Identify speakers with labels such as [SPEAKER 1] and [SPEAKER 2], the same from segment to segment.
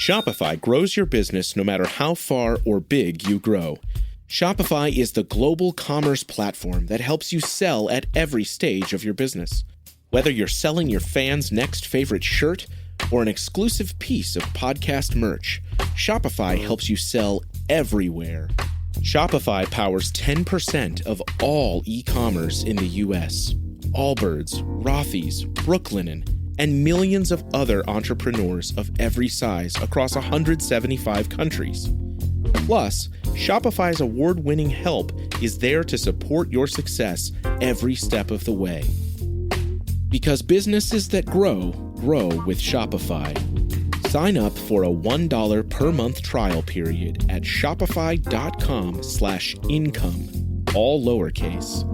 [SPEAKER 1] Shopify grows your business no matter how far or big you grow. Shopify is the global commerce platform that helps you sell at every stage of your business. Whether you're selling your fans' next favorite shirt or an exclusive piece of podcast merch, Shopify helps you sell everywhere. Shopify powers 10% of all e-commerce in the U.S. Allbirds, Rothy's, Brooklinen, and millions of other entrepreneurs of every size across 175 countries. Plus, Shopify's award-winning help is there to support your success every step of the way. Because businesses that grow, grow with Shopify. Sign up for a $1 per month trial period at shopify.com/income, all lowercase.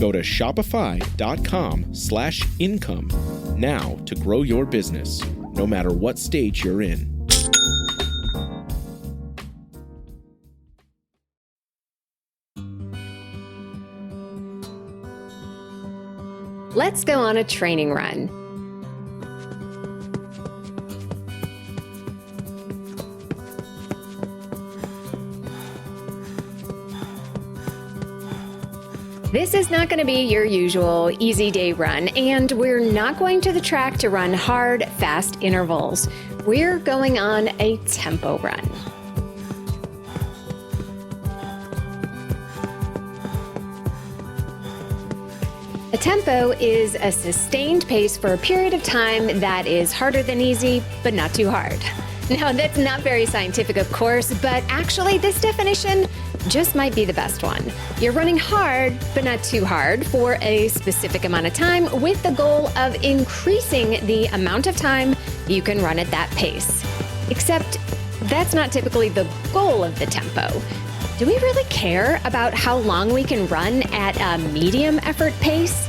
[SPEAKER 1] Go to shopify.com/income now to grow your business, no matter what stage you're in.
[SPEAKER 2] Let's go on a training run. This is not going to be your usual easy day run, and we're not going to the track to run hard, fast intervals. We're going on a tempo run. A tempo is a sustained pace for a period of time that is harder than easy, but not too hard. Now, that's not very scientific, of course, but actually this definition just might be the best one. You're running hard, but not too hard, for a specific amount of time with the goal of increasing the amount of time you can run at that pace. Except that's not typically the goal of the tempo. Do we really care about how long we can run at a medium effort pace?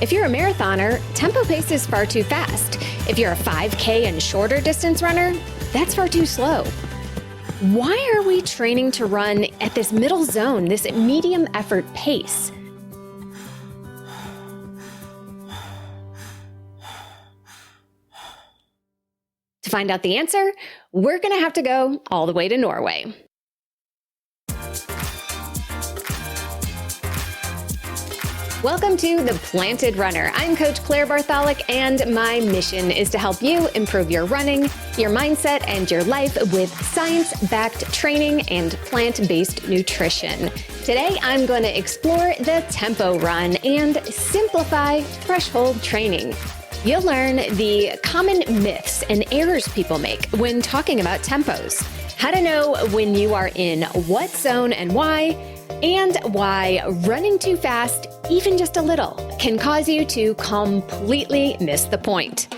[SPEAKER 2] If you're a marathoner, tempo pace is far too fast. If you're a 5K and shorter distance runner, that's far too slow. Why are we training to run at this middle zone, this medium effort pace? To find out the answer, we're going to have to go all the way to Norway. Welcome to The Planted Runner. I'm Coach Claire Bartholic, and my mission is to help you improve your running, your mindset, and your life with science-backed training and plant-based nutrition. Today, I'm going to explore the tempo run and simplify threshold training. You'll learn the common myths and errors people make when talking about tempos, how to know when you are in what zone and why running too fast, even just a little, can cause you to completely miss the point.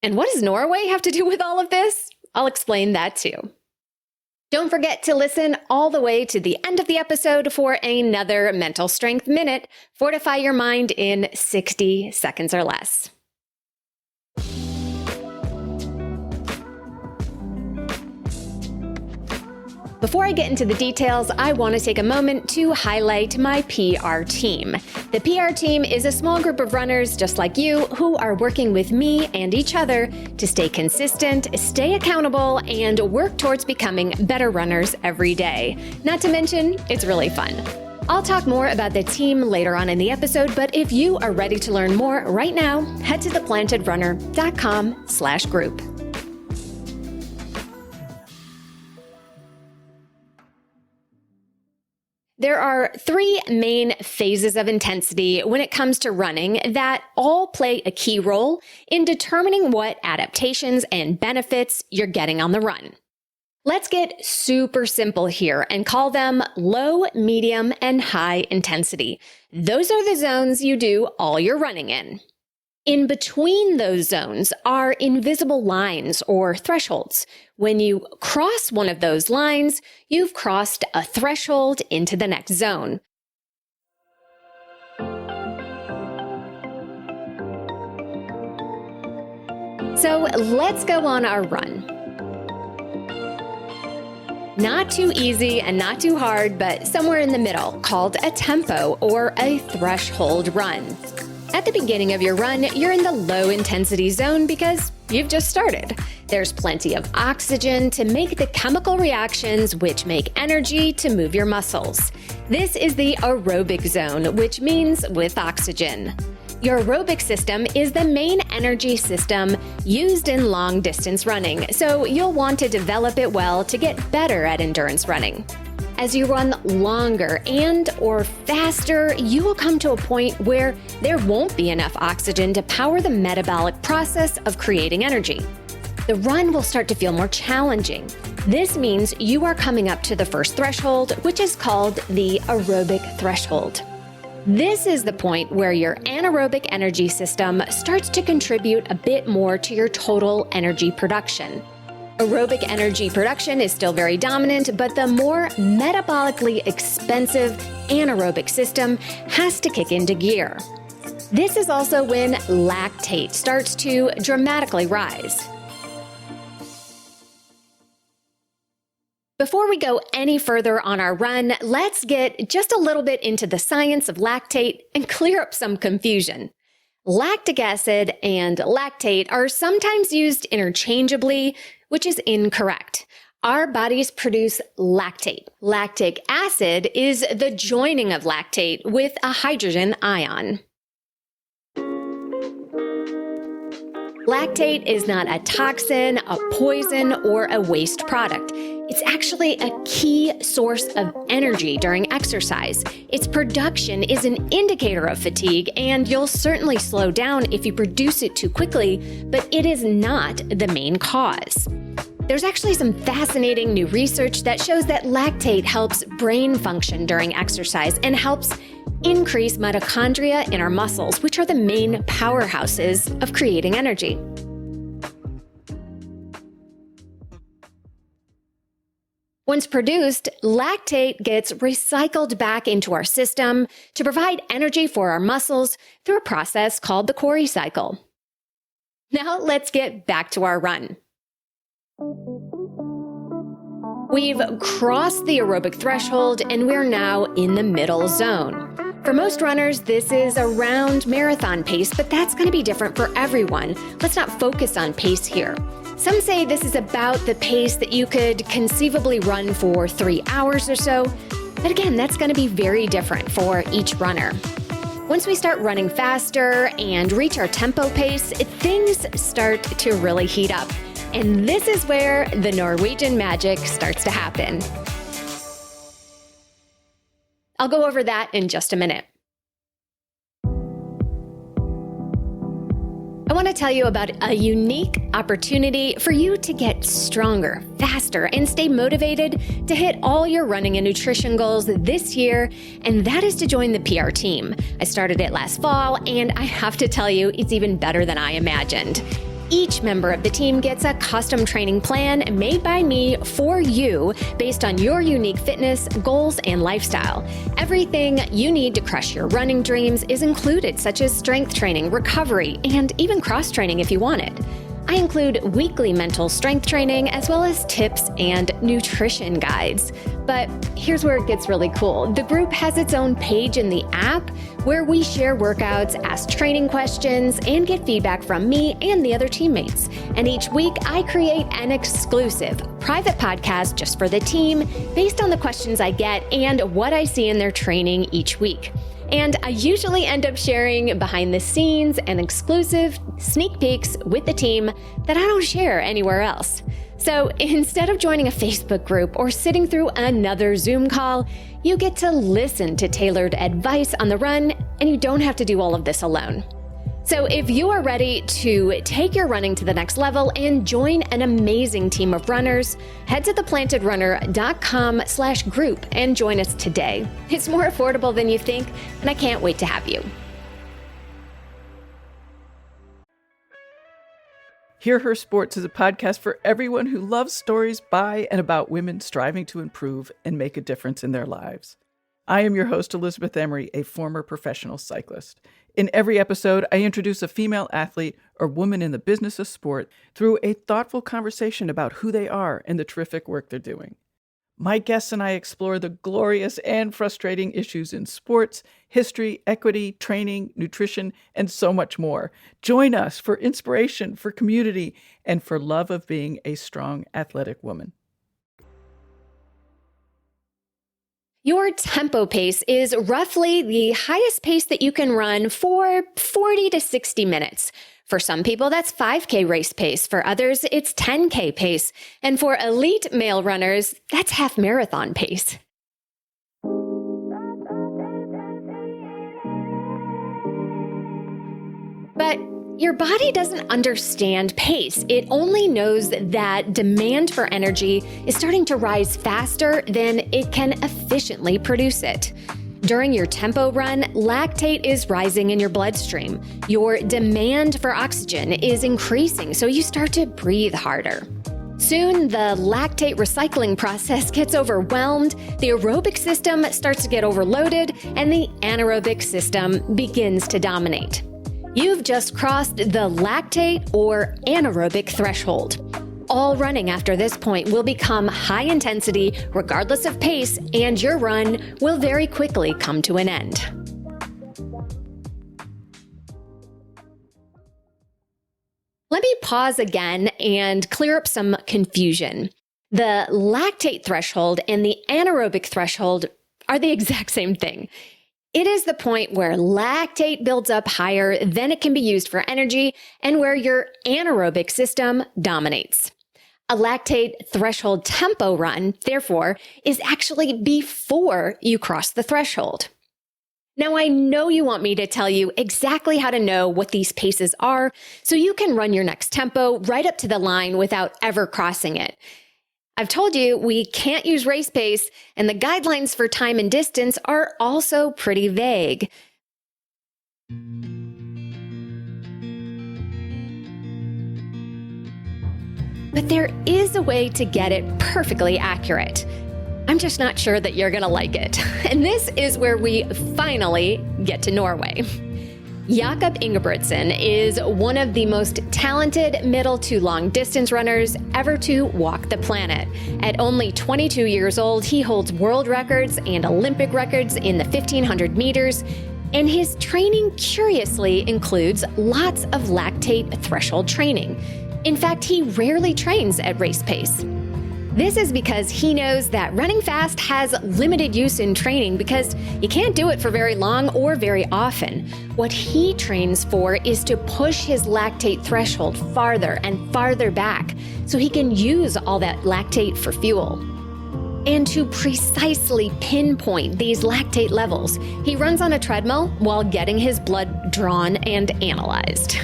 [SPEAKER 2] And what does Norway have to do with all of this? I'll explain that too. Don't forget to listen all the way to the end of the episode for another Mental Strength Minute. Fortify your mind in 60 seconds or less. Before I get into the details, I want to take a moment to highlight my PR team. The PR team is a small group of runners just like you who are working with me and each other to stay consistent, stay accountable, and work towards becoming better runners every day. Not to mention, it's really fun. I'll talk more about the team later on in the episode, but if you are ready to learn more right now, head to theplantedrunner.com/group. There are three main phases of intensity when it comes to running that all play a key role in determining what adaptations and benefits you're getting on the run. Let's get super simple here and call them low, medium, and high intensity. Those are the zones you do all your running in. In between those zones are invisible lines or thresholds. When you cross one of those lines, you've crossed a threshold into the next zone. So let's go on our run. Not too easy and not too hard, but somewhere in the middle, called a tempo or a threshold run. At the beginning of your run, you're in the low intensity zone because you've just started. There's plenty of oxygen to make the chemical reactions which make energy to move your muscles. This is the aerobic zone, which means with oxygen. Your aerobic system is the main energy system used in long distance running, so you'll want to develop it well to get better at endurance running. As you run longer and/or faster, you will come to a point where there won't be enough oxygen to power the metabolic process of creating energy. The run will start to feel more challenging. This means you are coming up to the first threshold, which is called the aerobic threshold. This is the point where your anaerobic energy system starts to contribute a bit more to your total energy production. Aerobic energy production is still very dominant, but the more metabolically expensive anaerobic system has to kick into gear. This is also when lactate starts to dramatically rise. Before we go any further on our run, let's get just a little bit into the science of lactate and clear up some confusion. Lactic acid and lactate are sometimes used interchangeably, which is incorrect. Our bodies produce lactate. Lactic acid is the joining of lactate with a hydrogen ion. Lactate is not a toxin, a poison, or a waste product. It's actually a key source of energy during exercise. Its production is an indicator of fatigue, and you'll certainly slow down if you produce it too quickly, but it is not the main cause. There's actually some fascinating new research that shows that lactate helps brain function during exercise and helps increase mitochondria in our muscles, which are the main powerhouses of creating energy. Once produced, lactate gets recycled back into our system to provide energy for our muscles through a process called the Cori cycle. Now let's get back to our run. We've crossed the aerobic threshold and we're now in the middle zone. For most runners, this is around marathon pace, but that's going to be different for everyone. Let's not focus on pace here. Some say this is about the pace that you could conceivably run for 3 hours or so, but again, that's going to be very different for each runner. Once we start running faster and reach our tempo pace, things start to really heat up. And this is where the Norwegian magic starts to happen. I'll go over that in just a minute. I want to tell you about a unique opportunity for you to get stronger, faster, and stay motivated to hit all your running and nutrition goals this year, and that is to join the PR team. I started it last fall, and I have to tell you, it's even better than I imagined. Each member of the team gets a custom training plan made by me for you based on your unique fitness, goals, and lifestyle. Everything you need to crush your running dreams is included, such as strength training, recovery, and even cross-training if you want it. I include weekly mental strength training as well as tips and nutrition guides. But here's where it gets really cool. The group has its own page in the app where we share workouts, ask training questions, and get feedback from me and the other teammates. And each week, I create an exclusive private podcast just for the team based on the questions I get and what I see in their training each week. And I usually end up sharing behind the scenes and exclusive sneak peeks with the team that I don't share anywhere else. So instead of joining a Facebook group or sitting through another Zoom call, you get to listen to tailored advice on the run, and you don't have to do all of this alone. So if you are ready to take your running to the next level and join an amazing team of runners, head to theplantedrunner.com/group and join us today. It's more affordable than you think, and I can't wait to have you.
[SPEAKER 3] Hear Her Sports is a podcast for everyone who loves stories by and about women striving to improve and make a difference in their lives. I am your host, Elizabeth Emery, a former professional cyclist. In every episode, I introduce a female athlete or woman in the business of sport through a thoughtful conversation about who they are and the terrific work they're doing. My guests and I explore the glorious and frustrating issues in sports, history, equity, training, nutrition, and so much more. Join us for inspiration, for community, and for love of being a strong, athletic woman.
[SPEAKER 2] Your tempo pace is roughly the highest pace that you can run for 40 to 60 minutes. For some people, that's 5K race pace. For others, it's 10K pace. And for elite male runners, that's half marathon pace. But your body doesn't understand pace. It only knows that demand for energy is starting to rise faster than it can efficiently produce it. During your tempo run, lactate is rising in your bloodstream. Your demand for oxygen is increasing, so you start to breathe harder. Soon, the lactate recycling process gets overwhelmed, the aerobic system starts to get overloaded, and the anaerobic system begins to dominate. You've just crossed the lactate or anaerobic threshold. All running after this point will become high intensity regardless of pace, and your run will very quickly come to an end. Let me pause again and clear up some confusion. The lactate threshold and the anaerobic threshold are the exact same thing. It is the point where lactate builds up higher than it can be used for energy and where your anaerobic system dominates. A lactate threshold tempo run, therefore, is actually before you cross the threshold. Now, I know you want me to tell you exactly how to know what these paces are so you can run your next tempo right up to the line without ever crossing it. I've told you we can't use race pace, and the guidelines for time and distance are also pretty vague. But there is a way to get it perfectly accurate. I'm just not sure that you're going to like it. And this is where we finally get to Norway. Jakob Ingebrigtsen is one of the most talented middle to long distance runners ever to walk the planet. At only 22 years old, he holds world records and Olympic records in the 1500 meters, and his training curiously includes lots of lactate threshold training. In fact, he rarely trains at race pace. This is because he knows that running fast has limited use in training because you can't do it for very long or very often. What he trains for is to push his lactate threshold farther and farther back so he can use all that lactate for fuel. And to precisely pinpoint these lactate levels, he runs on a treadmill while getting his blood drawn and analyzed.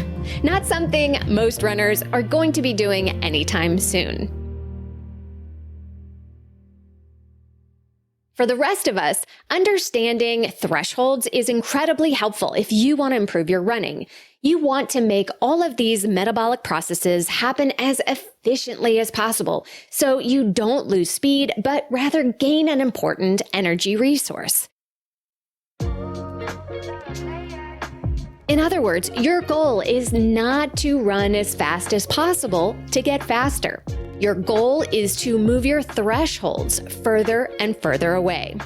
[SPEAKER 2] Not something most runners are going to be doing anytime soon. For the rest of us, understanding thresholds is incredibly helpful if you want to improve your running. You want to make all of these metabolic processes happen as efficiently as possible, so you don't lose speed, but rather gain an important energy resource. In other words, your goal is not to run as fast as possible to get faster. Your goal is to move your thresholds further and further away.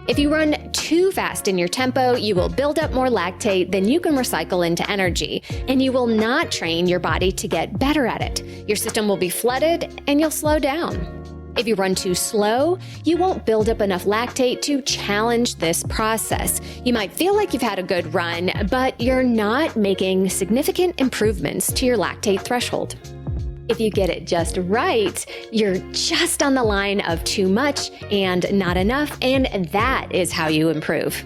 [SPEAKER 2] If you run too fast in your tempo, you will build up more lactate than you can recycle into energy, and you will not train your body to get better at it. Your system will be flooded and you'll slow down. If you run too slow, you won't build up enough lactate to challenge this process. You might feel like you've had a good run, but you're not making significant improvements to your lactate threshold. If you get it just right, you're just on the line of too much and not enough, and that is how you improve.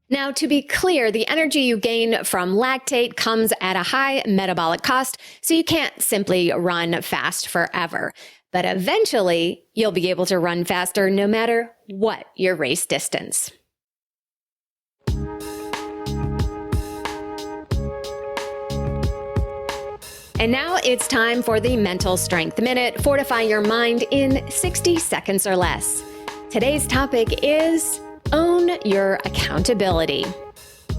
[SPEAKER 2] Now, to be clear, the energy you gain from lactate comes at a high metabolic cost, so you can't simply run fast forever. But eventually, you'll be able to run faster no matter what your race distance. And now it's time for the Mental Strength Minute. Fortify your mind in 60 seconds or less. Today's topic is own your accountability.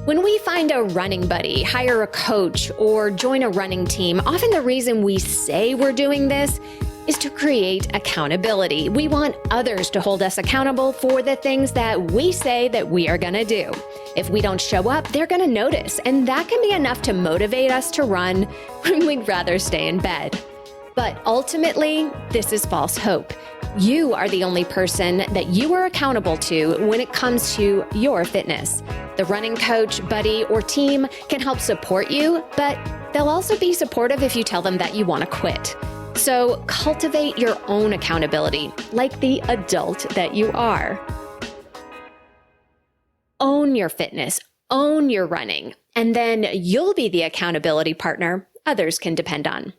[SPEAKER 2] When we find a running buddy, hire a coach, or join a running team, often the reason we say we're doing this is to create accountability. We want others to hold us accountable for the things that we say that we are going to do. If we don't show up, they're going to notice, and that can be enough to motivate us to run when we'd rather stay in bed. But ultimately, this is false hope. You are the only person that you are accountable to when it comes to your fitness. The running coach, buddy, or team can help support you, but they'll also be supportive if you tell them that you want to quit. So cultivate your own accountability, like the adult that you are. Own your fitness, own your running, and then you'll be the accountability partner others can depend on.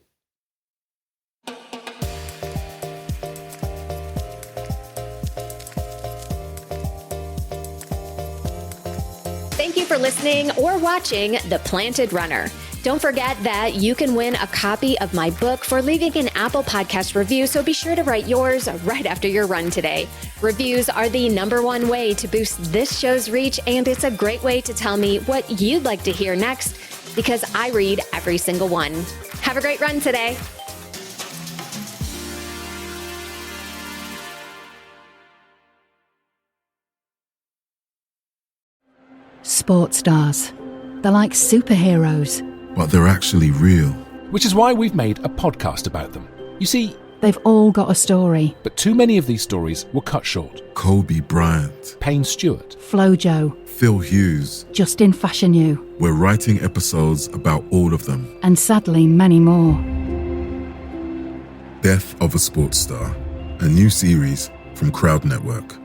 [SPEAKER 2] Thank you for listening or watching The Planted Runner. Don't forget that you can win a copy of my book for leaving an Apple Podcast review, so be sure to write yours right after your run today. Reviews are the #1 way to boost this show's reach, and it's a great way to tell me what you'd like to hear next, because I read every single one. Have a great run today.
[SPEAKER 4] Sports stars. They're like superheroes.
[SPEAKER 5] But they're actually real.
[SPEAKER 6] Which is why we've made a podcast about them. You see,
[SPEAKER 4] they've all got a story.
[SPEAKER 6] But too many of these stories were cut short.
[SPEAKER 5] Kobe Bryant,
[SPEAKER 6] Payne Stewart,
[SPEAKER 4] Flojo,
[SPEAKER 5] Phil Hughes,
[SPEAKER 4] Justin Fashanu.
[SPEAKER 5] We're writing episodes about all of them.
[SPEAKER 4] And sadly, many more.
[SPEAKER 5] Death of a Sports Star, a new series from Crowd Network.